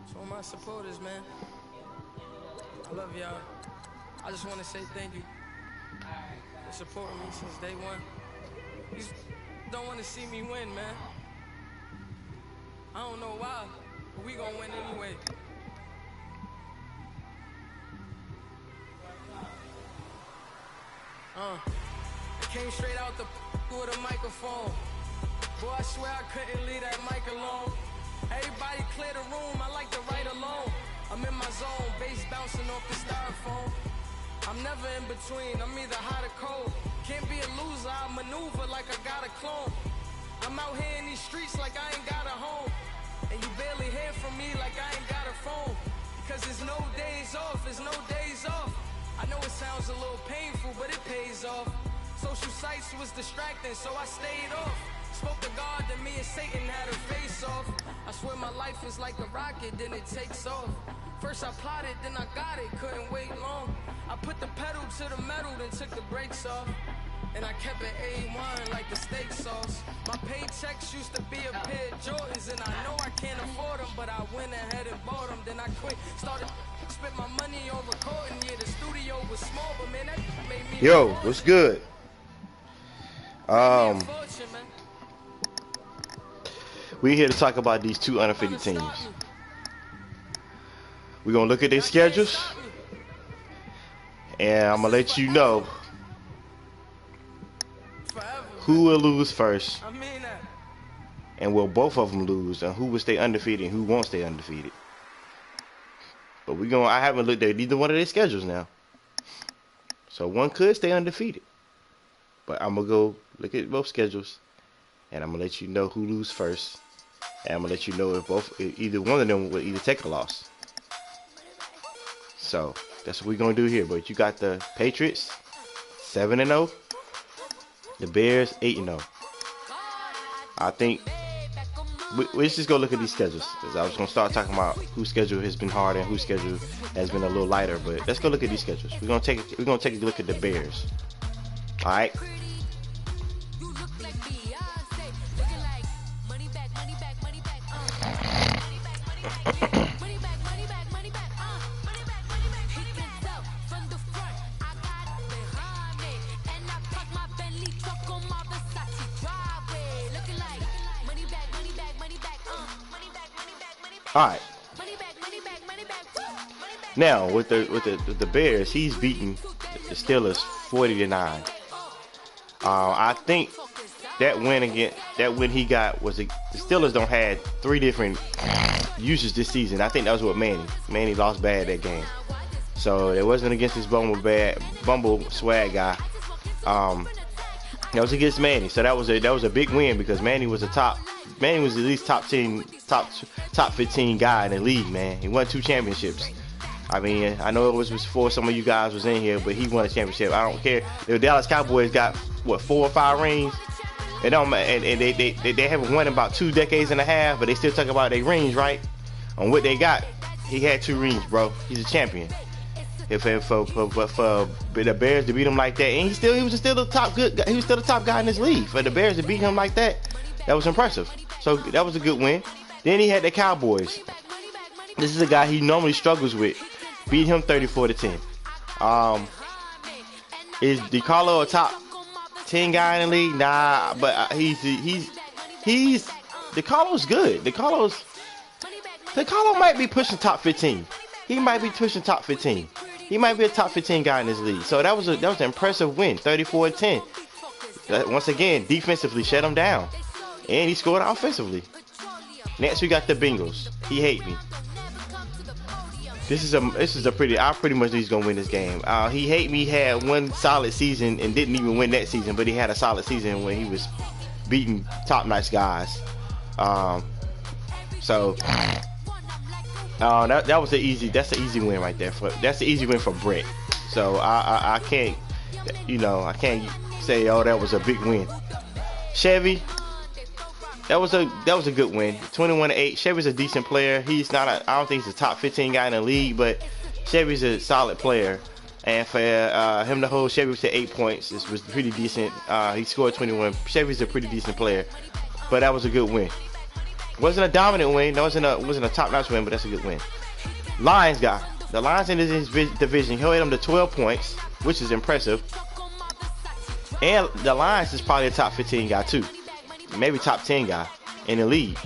So all my supporters, man, I love y'all. I just want to say thank you for supporting me since day one. You don't want to see me win, man. I don't know why, but we gonna win anyway. I came straight out the with a microphone. Boy, I swear I couldn't leave that mic alone. Everybody clear the room, I like to write alone. I'm in my zone, bass bouncing off the styrofoam. I'm never in between, I'm either hot or cold. Can't be a loser, I maneuver like I got a clone. I'm out here in these streets like I ain't got a home. And you barely hear from me like I ain't got a phone. Because there's no days off, there's no days off. I know it sounds a little painful, but it pays off. Social sites was distracting, so I stayed off. Spoke to God, then me and Satan had a face off. I swear my life is like a rocket, then it takes off. First I plotted, then I got it, couldn't wait long. I put the pedal to the metal, then took the brakes off. And I kept it A1 like the steak sauce. My paychecks used to be a pair of Jordans, and I know I can't afford them, but I went ahead and bought them. Then I quit, started spent my money on recording. Yeah, the studio was small, but man, that made me. Yo, what's good? We're here to talk about these two undefeated teams. We're gonna look at their schedules, and I'm gonna let you know who will lose first, and will both of them lose, and who will stay undefeated and who won't stay undefeated. But I haven't looked at either one of their schedules now. So one could stay undefeated. But I'm gonna go look at both schedules, and I'm gonna let you know who lose first. And I'm gonna let you know if either one of them will either take a loss. So that's what we're gonna do here. But you got the Patriots 7-0, the Bears 8-0. I think let's just go look at these schedules. Cause I was gonna start talking about whose schedule has been hard and whose schedule has been a little lighter. But let's go look at these schedules. We're gonna take a look at the Bears. All right. All right. Now with the Bears, he's beaten the Steelers 40-9. I think that win he got was the Steelers don't had 3 different uses this season. I think that was what Manny lost bad that game. So it wasn't against this Bumble swag guy. That was against Manny. So that was a big win because Manny was at least top 15 guy in the league, man. He won 2 championships. I mean, I know it was before some of you guys was in here, but he won a championship. I don't care. The Dallas Cowboys got 4 or 5 rings. They haven't won in about 2 decades and a half, but they still talk about their rings, right? On what they got, he had 2 rings, bro. He's a champion. For the Bears to beat him like that, and he was still the top guy in this league. For the Bears to beat him like that was impressive. So that was a good win. Then he had the Cowboys. This is a guy he normally struggles with. Beat him 34-10. Is DiCarlo a top 10 guy in the league? Nah, but he's DiCarlo's good. DiCarlo might be pushing top 15. He might be pushing top 15. He might be a top 15 guy in this league. So that was an impressive win, 34-10. Once again, defensively shut him down, and he scored offensively. Next we got the Bengals. He hate me. I pretty much know he's gonna win this game. He hate me had 1 solid season and didn't even win that season, but he had a solid season when he was beating top-notch guys. That was that's an easy win right there. That's the easy win for Brett. So I can't, I can't say, oh, that was a big win. Chevy, that was a good win. 21-8. Chevy's a decent player. I don't think he's a top 15 guy in the league, but Chevy's a solid player. And for him to hold Chevy to 8 points, this was pretty decent. He scored 21. Chevy's a pretty decent player, but that was a good win. Wasn't a dominant win. Wasn't a top-notch win, but that's a good win. Lions guy. The Lions in his division held them to 12 points, which is impressive. And the Lions is probably a top 15 guy too, maybe top 10 guy in the league.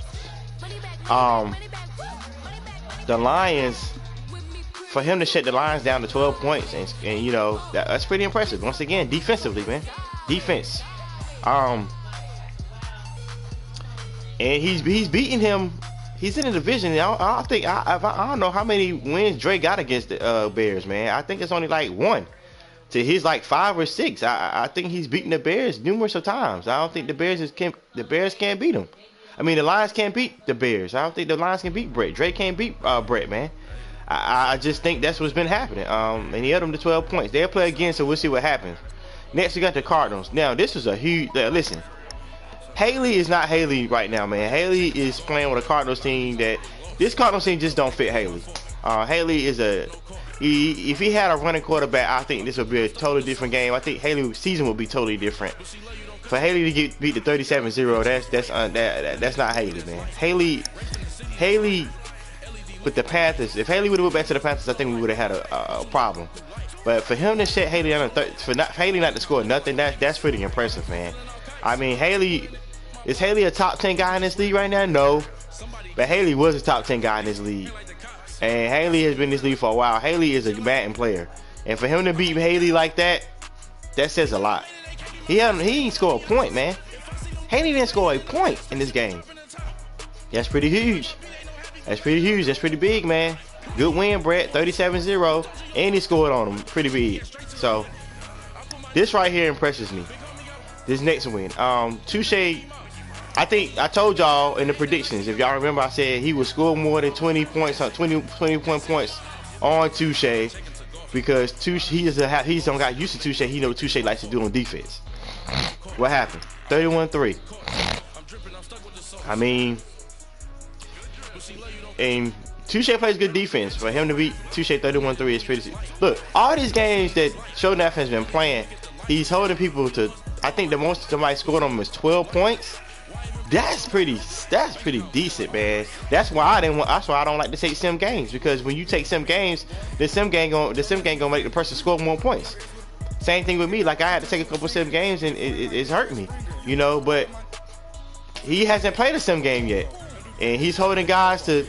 The Lions, for him to shut the Lions down to 12 points, and you know that's pretty impressive. Once again, defensively, man, defense. And he's beating him. He's in the division. I don't know how many wins Dre got against the Bears, man. I think it's only like 1 to his like 5 or 6. I think he's beaten the Bears numerous of times. I don't think the Bears can't beat him. I mean, the Lions can't beat the Bears. I don't think the Lions can beat Brett. Dre can't beat Brett, man. I just think that's what's been happening. And he held them to 12 points. They'll play again, so we'll see what happens. Next, we got the Cardinals. Now, this is a huge. Listen, Haley is not Haley right now, man. Haley is playing with a Cardinals team that this Cardinals team just don't fit Haley. Haley is if he had a running quarterback, I think this would be a totally different game. I think Haley's season would be totally different. For Haley to beat the 37-0, that's not Haley, man. Haley with the Panthers. If Haley would have went back to the Panthers, I think we would have had a problem. But for him to shut Haley down, for Haley not to score nothing, that's pretty impressive, man. I mean, is Haley a top 10 guy in this league right now? No, but Haley was a top 10 guy in this league, and Haley has been in this league for a while. Haley is a Madden player, and for him to beat Haley like that says a lot. He didn't score a point, man. Haley didn't score a point in this game. That's pretty huge. That's pretty huge. That's pretty big, man. Good win, Brett. 37-0, and he scored on him. Pretty big. So this right here impresses me. This next win. Touche. I think I told y'all in the predictions. If y'all remember, I said he would score more than 20 points on 21 points on Touche, because Touche he don't got used to Touche. He know what Touche likes to do on defense. What happened? 31-3. I mean, and Touche plays good defense. For him to beat Touche 31-3 is pretty. Look, all these games that Sho'nuff has been playing, he's holding people to. I think the most somebody scored on him was 12 points. That's pretty decent, man. That's why I don't like to take sim games, because when you take sim games, the sim game gonna make the person score more points. Same thing with me. Like, I had to take a couple sim games and it's hurt me, you know. But he hasn't played a sim game yet, and he's holding guys to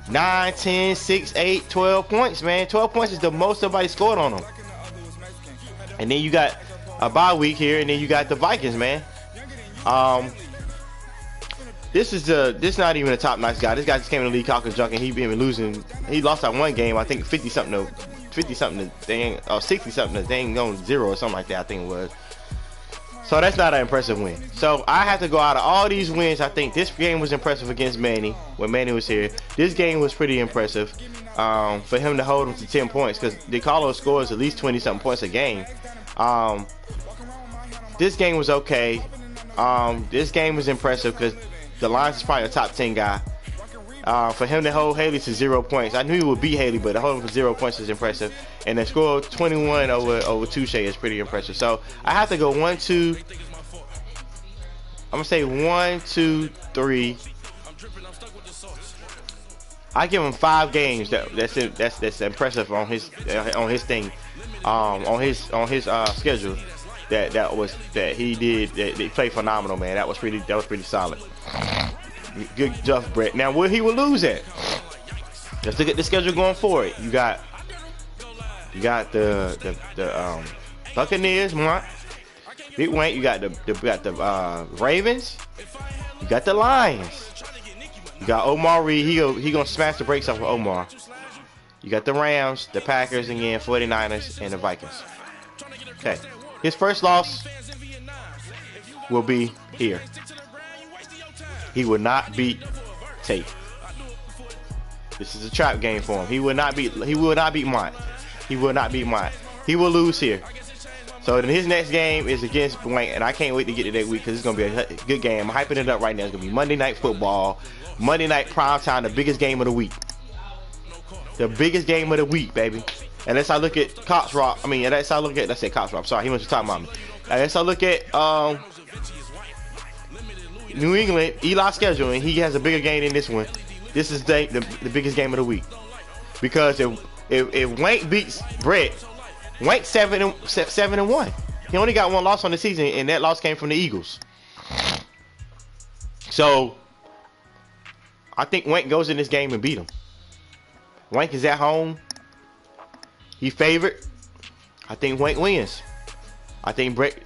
9, 10, 6, 8, 12 points, man. 12 points is the most somebody scored on him. And then you got a bye week here, and then you got the Vikings, man. This not even a top nice guy. This guy just came in the league talking junk, and he been losing. He lost that one game, I think 50 something to thing, or 60 something to thing on 0 or something like that, I think it was. So that's not an impressive win. So I have to go out of all these wins. I think this game was impressive against Manny when Manny was here. This game was pretty impressive for him to hold him to 10 points, because DeCarlo scores at least 20 something points a game. This game was okay. This game was impressive because the Lions is probably a top 10 guy. For him to hold Haley to 0 points, I knew he would beat Haley, but to hold him for 0 points is impressive. And to score 21 over Touche is pretty impressive. So I have to go 1, 2. I'm gonna say 1, 2, 3. I give him 5 games. That's impressive on his thing, on his schedule. That he did. That they played phenomenal, man. That was pretty solid. Good stuff, Brett. Now, where he will lose at? Let's look at the schedule going forward. You got the Buccaneers, Mont. Big Wayne. You got the Ravens. You got the Lions. You got Omar Reed. He gonna smash the brakes off of Omar. You got the Rams, the Packers again, 49ers, and the Vikings. Okay. His first loss will be here. He will not beat Tate. This is a trap game for him. He will not beat Mont. He will not beat Mont. He will lose here. So then his next game is against Blank, and I can't wait to get to that week because it's gonna be a good game. I'm hyping it up right now. It's gonna be Monday Night Football, Monday Night Primetime, the biggest game of the week. The biggest game of the week, baby. Unless I look at Cops Rock. I mean, unless I look at, let's say Cops Rock. I'm sorry, he must be talking about me. Unless I look at New England, Eli's schedule, and he has a bigger game than this one. This is the biggest game of the week. Because if Wank beats Brett, Wank's 7-1. He only got one loss on the season, and that loss came from the Eagles. So I think Wank goes in this game and beat him. Wank is at home. He favored. I think Wank wins. I think Brett,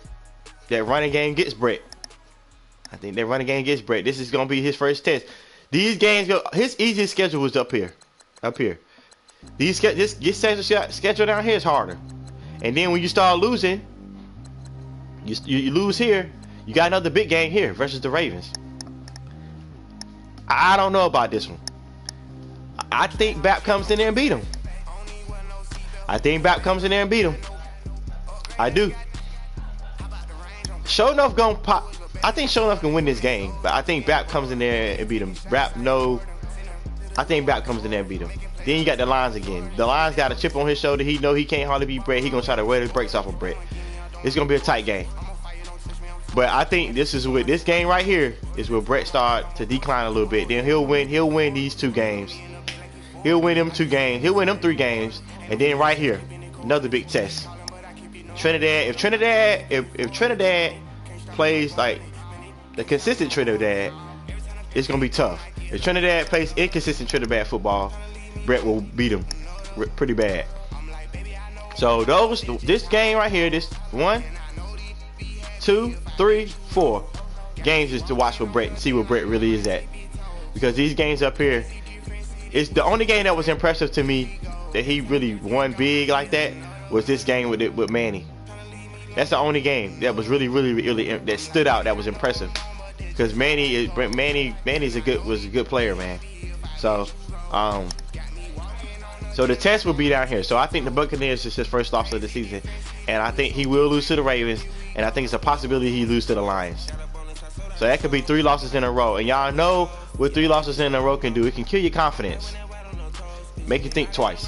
that running game gets Brett. I think that running game gets Brett. This is gonna be his first test. These games go. His easiest schedule was up here. This schedule down here is harder. And then when you start losing, you lose here. You got another big game here versus the Ravens. I don't know about this one. I think Bap comes in there and beat him. I do. Show enough gonna pop. I think Show enough can win this game, but I think Bap comes in there and beat him. I think Bap comes in there and beat him. Then you got the Lions again. The Lions got a chip on his shoulder. He know he can't hardly beat Brett. He gonna try to wear the brakes off of Brett. It's gonna be a tight game. But I think this game right here is where Brett start to decline a little bit. Then he'll win these 2 games. He'll win them 2 games. He'll win them 3 games. And then right here, another big test. Trinidad. If Trinidad plays like the consistent Trinidad, it's gonna be tough. If Trinidad plays inconsistent Trinidad football, Brett will beat him pretty bad. So this game right here, this 1, 2, 3, 4 games is to watch with Brett and see where Brett really is at. Because these games up here, it's the only game that was impressive to me that he really won big like that was this game with Manny. That's the only game that was really that stood out, that was impressive. Because Manny's was a good player, man. So the test will be down here. So I think the Buccaneers is his first loss of the season, and I think he will lose to the Ravens, and I think it's a possibility he lose to the Lions. So that could be 3 losses in a row, and y'all know what 3 losses in a row can do. It can kill your confidence, make you think twice,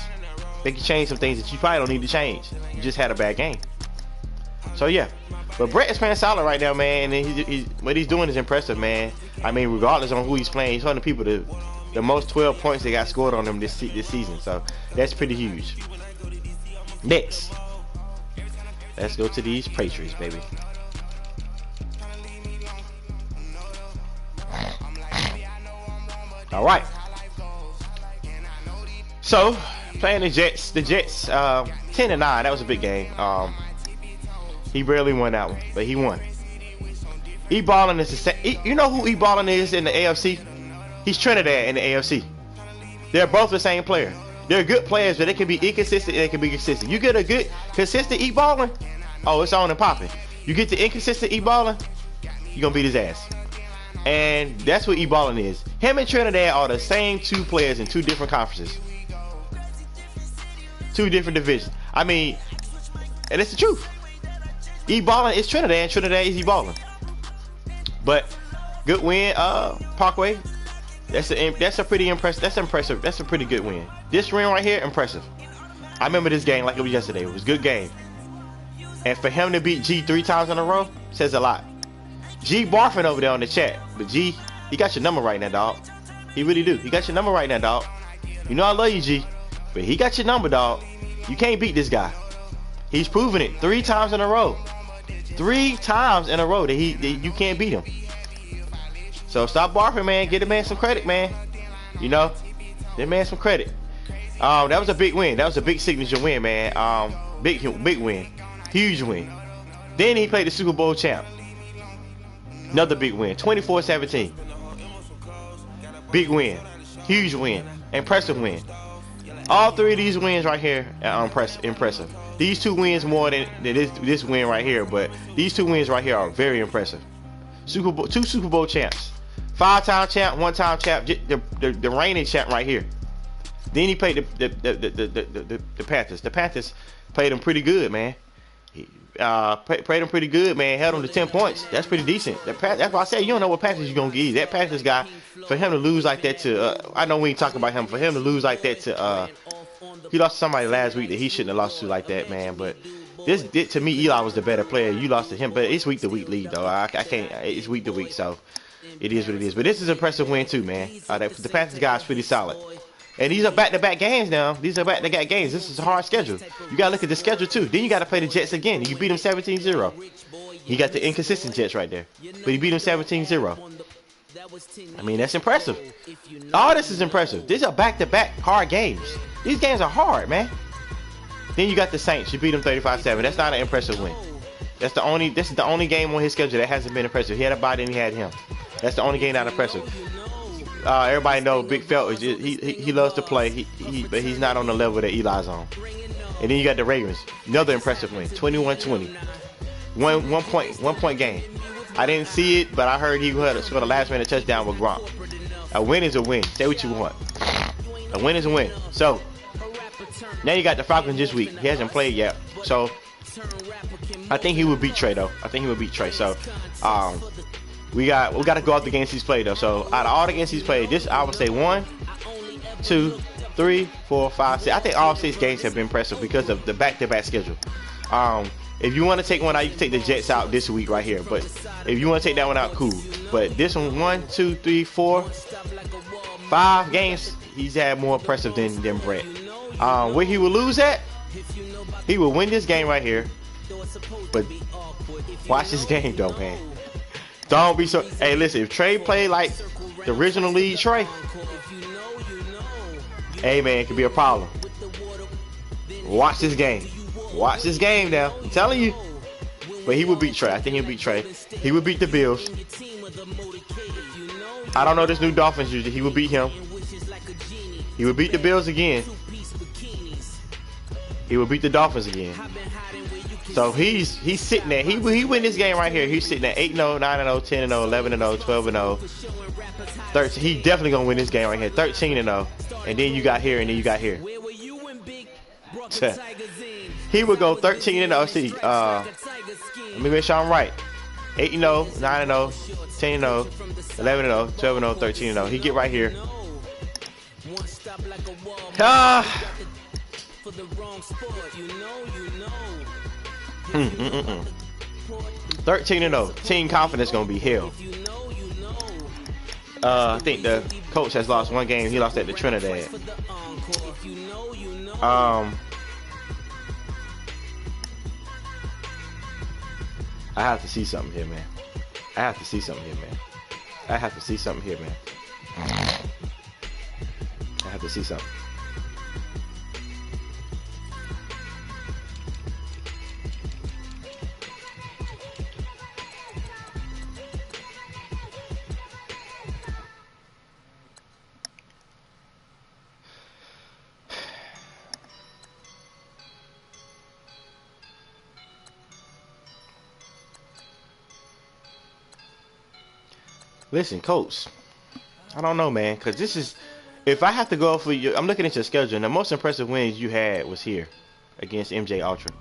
make you change some things that you probably don't need to change. You just had a bad game. So yeah, but Brett is playing solid right now, man, and what he's doing is impressive, man. I mean, regardless on who he's playing, he's holding people to the most 12 points that got scored on him this season. So that's pretty huge. Next, let's go to these Patriots, baby. All right. So playing the Jets. The Jets 10-9. That was a big game. He barely won that one, but he won. E-Ballin is the same. You know who E-Ballin is in the AFC? He's Trinidad in the AFC. They're both the same player. They're good players, but they can be inconsistent and they can be consistent. You get a good, consistent E-Ballin, oh, it's on and popping. You get the inconsistent E-Ballin, you're going to beat his ass. And that's what E-Ballin is. Him and Trinidad are the same 2 players in 2 different conferences. 2 different divisions. I mean, and it's the truth. E-Ballin is Trinidad and Trinidad is E-Ballin. But good win, Parkway. That's a pretty impressive. That's impressive. That's a pretty good win. This win right here, impressive. I remember this game like it was yesterday. It was a good game. And for him to beat G 3 times in a row says a lot. G barfing over there on the chat, but G, he got your number right now, dog. He really do. He got your number right now, dog. You know I love you, G, but he got your number, dog. You can't beat this guy. He's proven it 3 times in a row. 3 times in a row that you can't beat him. So stop barfing, man. Get the man some credit, man. You know, give the man some credit. That was a big win. That was a big signature win, man. Big win, huge win. Then he played the Super Bowl champ. Another big win, 24-17. Big win, huge win, impressive win. All 3 of these wins right here are impressive. These 2 wins more than this win right here, but these 2 wins right here are very impressive. 2 Super Bowl champs, 5-time champ, 1-time champ, the reigning champ right here. Then he played the Panthers. The Panthers played him pretty good, man. Played him pretty good, man. Held him to 10 points. That's pretty decent. That's why I say you don't know what Panthers you're gonna get. That Panthers guy, for him to lose like that to, I know we ain't talking about him. For him to lose like that to, he lost to somebody last week that he shouldn't have lost to like that, man. But this to me, Eli was the better player. You lost to him, but it's week to week lead though. I can't. It's week to week, so it is what it is. But this is an impressive win too, man. The Panthers guys pretty solid. And these are back-to-back games now. These are back-to-back games. This is a hard schedule. You got to look at the schedule, too. Then you got to play the Jets again. You beat them 17-0. You got the inconsistent Jets right there. But you beat them 17-0. I mean, that's impressive. All this is impressive. These are back-to-back hard games. These games are hard, man. Then you got the Saints. You beat them 35-7. That's not an impressive win. This is the only game on his schedule that hasn't been impressive. He had a bye, then he had him. That's the only game not impressive. Everybody know Big Felt is just, he loves to play, but he's not on the level that Eli's on. And then you got the Ravens, another impressive win, 21-20, one point game. I didn't see it, but I heard he scored a last minute touchdown with Gronk. A win is a win. Say what you want. A win is a win. So now you got the Falcons this week. He hasn't played yet, so I think he would beat Trey though. So we got to go out the games he's played though. So out of all the games he's played, this I would say 1, 2, 3, 4, 5, 6. I think all 6 games have been impressive because of the back-to-back schedule. If you want to take one out, you can take the Jets out this week right here. But if you want to take that one out, cool. But this one, 1, 2, 3, 4, 5 games, he's had more impressive than Brett. Where he will lose at, he will win this game right here. But watch this game though, man. Don't be so. Hey, listen. If Trey played like the original lead, Trey, hey man, it could be a problem. Watch this game. Watch this game now. I'm telling you. But he will beat Trey. I think he'll beat Trey. He will beat the Bills. I don't know this new Dolphins user. He will beat him. He will beat the Bills again. He will beat the Dolphins again. So he's sitting there. He win this game right here. He's sitting at 8-0, 9-0, 10-0, 11-0, 12-0, 13. He definitely gonna win this game right here. 13-0, and then you got here, and then you got here. He would go 13-0. See, let me make sure I'm right. 8-0, 9-0, 10-0, 11-0, 12-0, 13-0. He get right here. 13-0. Team confidence gonna be hell. I think the coach has lost one game. He lost at the Trinidad. I have to see something here, man. I have to see something here, man. I have to see something. Listen, coach, I don't know, man, because this is, if I have to go for you, I'm looking at your schedule, and the most impressive wins you had was here against MJ Ultra.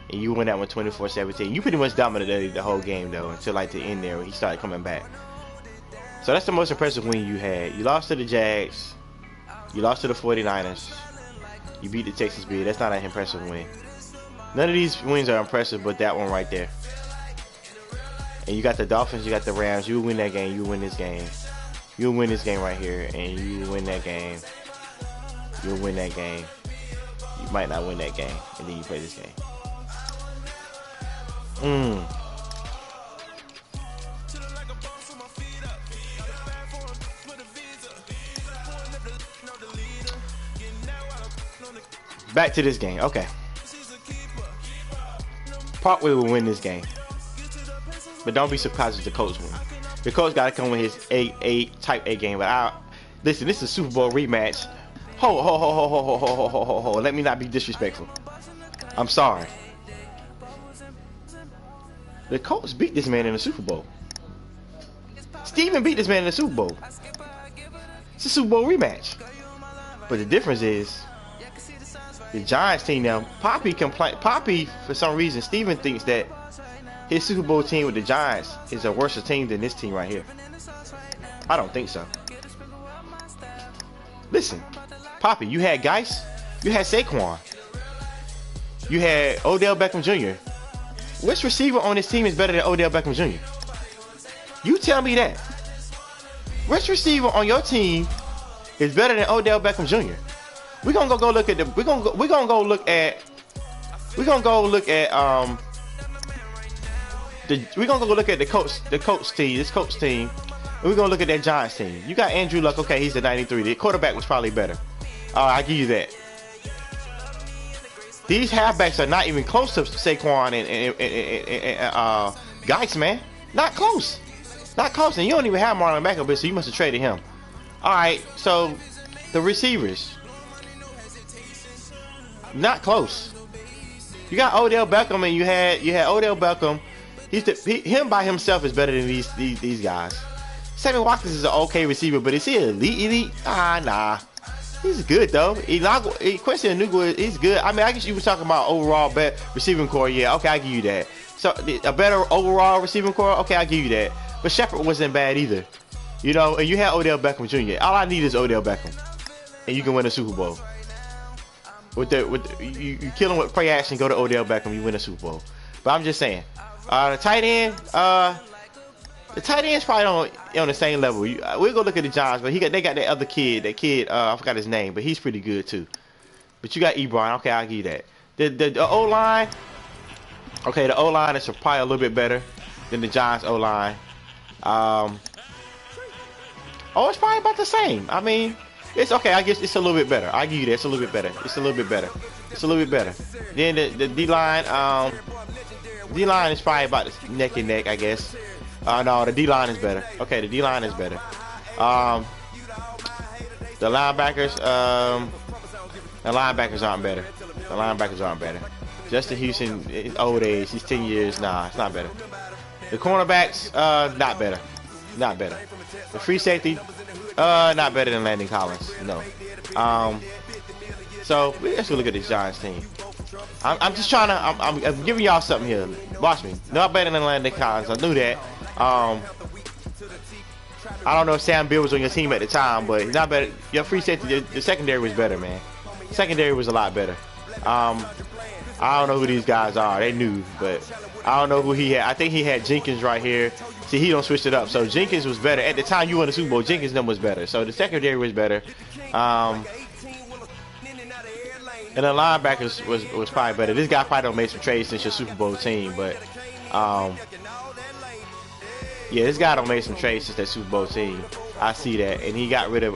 And you won that one 24-17. You pretty much dominated the whole game, though, until like the end there when he started coming back. So that's the most impressive win you had. You lost to the Jags. You lost to the 49ers. You beat the Texas Bears. That's not an impressive win. None of these wins are impressive, but that one right there. And you got the Dolphins, you got the Rams. You win that game, you win this game. You'll win this game right here, and you win that game. You'll win that game. You might not win that game, and then you play this game. Back to this game. Okay. Parkway will win this game. But don't be surprised if the coach wins. The coach got to come with his type A game. But listen, this is a Super Bowl rematch. Ho. Let me not be disrespectful. I'm sorry. The Colts beat this man in the Super Bowl. Steven beat this man in the Super Bowl. It's a Super Bowl rematch. But the difference is the Giants team now. Poppy, for some reason, Steven thinks that his Super Bowl team with the Giants is a worse team than this team right here. I don't think so. Listen, Poppy, you had Geis, you had Saquon, you had Odell Beckham Jr. Which receiver on this team is better than Odell Beckham Jr.? You tell me that. which receiver on your team is better than Odell Beckham Jr.? We're gonna go look at the. We're gonna go look at the Colts team. This Colts team. And we're gonna look at that Giants team. You got Andrew Luck. Okay, he's a 93. The quarterback was probably better. I give you that. These halfbacks are not even close to Saquon and Geis, man. Not close. Not close. And you don't even have Marlon Mack up here, so you must have traded him. All right. So the receivers, not close. You got Odell Beckham, and you had Odell Beckham. Him by himself is better than these guys. Sammy Watkins is an okay receiver, but is he elite? Nah. He's good though. Quincy Enunwa, he's good. I mean, I guess you were talking about overall receiving core. Yeah, okay, I give you that. So a better overall receiving core. Okay, I give you that. But Shepard wasn't bad either. You know, and you had Odell Beckham Jr. All I need is Odell Beckham, and you can win a Super Bowl. You kill him with play action, go to Odell Beckham, you win a Super Bowl. But I'm just saying, the tight end. The tight end's probably on the same level. We'll go look at the Giants, but they got that other kid. That kid, I forgot his name, but he's pretty good too. But you got Ebron. Okay, I'll give you that. The O line. Okay, the O line is probably a little bit better than the Giants O line. It's probably about the same. I mean, it's okay. I guess it's a little bit better. I give you that. It's a little bit better. It's a little bit better. It's a little bit better. Then the D line. D line is probably about neck and neck, I guess. No, the D-line is better. Okay, the D-line is better. The linebackers aren't better. The linebackers aren't better. Justin Houston, his old age, he's 10 years. Nah, it's not better. The cornerbacks, not better. Not better. The free safety, not better than Landon Collins. No. So let's go look at this Giants team. I'm just trying to. I'm giving y'all something here. Watch me. Not better than Landon Collins. I knew that. I don't know if Sam Beal was on your team at the time, but he's not better. Your free safety, the secondary was better, man. Secondary was a lot better. I don't know who these guys are. They new, but I don't know who he had. I think he had Jenkins right here. See, he don't switch it up. So Jenkins was better at the time you won the Super Bowl. Jenkins them was better. So the secondary was better. And the linebackers was probably better. This guy probably don't make some trades since your Super Bowl team, but yeah, this guy don't make some trades since that Super Bowl team. I see that, and he got rid of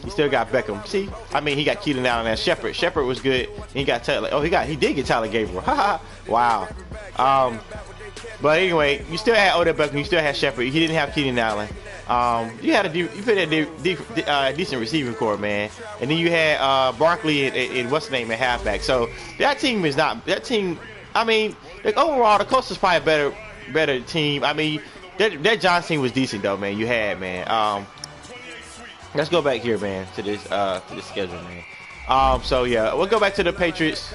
he still got Beckham. See, I mean, he got Keelan Allen and Shepard. Shepard was good. He got Tyler. Oh, he did get Tyler Gabriel. Wow. But anyway, you still had Odell Beckham. You still had Shepard. He didn't have Keelan Allen. You put a decent receiving core, man. And then you had Barkley and what's the name at halfback. So that team is not that team. I mean, like, overall, the Colts is probably a better team. I mean, that Giants team was decent though, man. You had, man. Let's go back here, man, to this schedule, man. So yeah, we'll go back to the Patriots.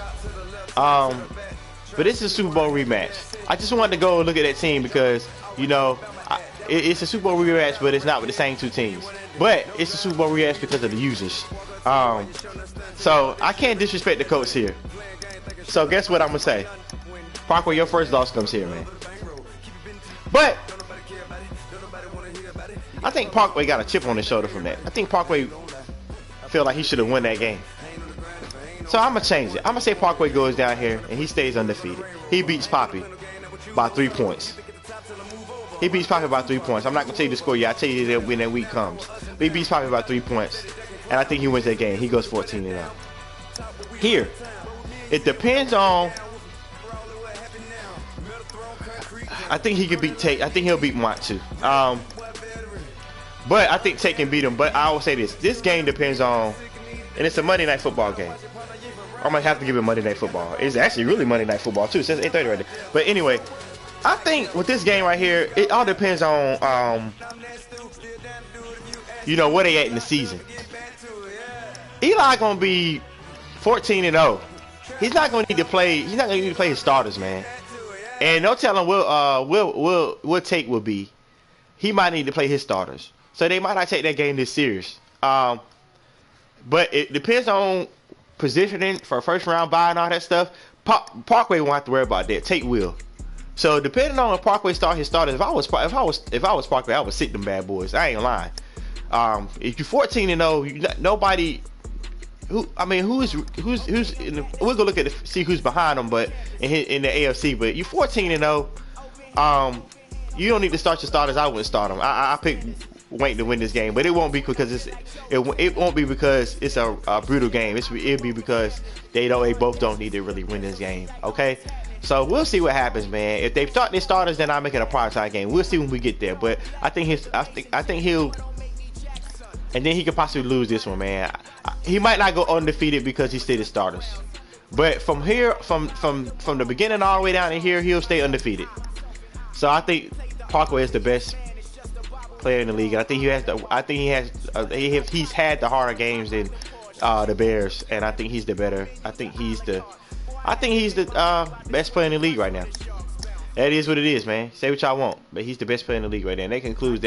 But this is a Super Bowl rematch. I just wanted to go and look at that team because, you know, it's a Super Bowl rematch, but it's not with the same two teams. But it's a Super Bowl rematch because of the users. So I can't disrespect the Colts here. So guess what I'm gonna say? Parkway, your first loss comes here, man. But I think Parkway got a chip on his shoulder from that. I think Parkway feel like he should have won that game. So I'm going to change it. I'm going to say Parkway goes down here and he stays undefeated. He beats Poppy by 3 points. He beats Poppy by 3 points. I'm not going to tell you the score yet. I'll tell you that when that week comes. But he beats Poppy by 3 points. And I think he wins that game. He goes 14-0. Here, it depends on... I think he could beat Tate. I think he'll beat Mott too. But I think Tate can beat him. But I will say this. This game depends on... And it's a Monday Night Football game. I might have to give it Monday Night Football. It's actually really Monday Night Football too. It says 8:30 right there. But anyway, I think with this game right here, it all depends on you know, where they at in the season. Eli gonna be 14-0. He's not gonna need to play. He's not gonna need to play his starters, man. And no telling what Tate will be. He might need to play his starters, so they might not take that game this serious. But it depends on positioning for a first round bye and all that stuff. Parkway won't have to worry about that. Tate will. So depending on when Parkway start his starters, if I was Parkway, I would sit them bad boys. I ain't lying. If you're 14-0, nobody. We're gonna look at see who's behind them, but in the AFC. But you're 14-0. You don't need to start your starters. I wouldn't start them. I picked Wayne to win this game, but it won't be because it won't be because it's a brutal game. It'll be because they both don't need to really win this game. Okay, so we'll see what happens, man. If they start their starters, then I'll make it a primetime game. We'll see when we get there. But I think he'll, and then he could possibly lose this one, man. He might not go undefeated because he stayed his starters. But from here, from the beginning all the way down to here, he'll stay undefeated. So I think Parkway is the best player in the league. I think he's had the harder games than the Bears, and I think he's the better. I think he's the best player in the league right now. That is what it is, man. Say what y'all want, but he's the best player in the league right now. And that concludes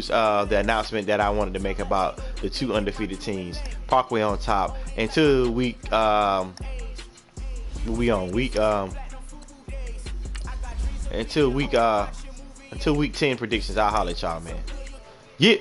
the announcement that I wanted to make about the two undefeated teams. Parkway on top until week until week 10 predictions. I'll holler at y'all, man. Yeah.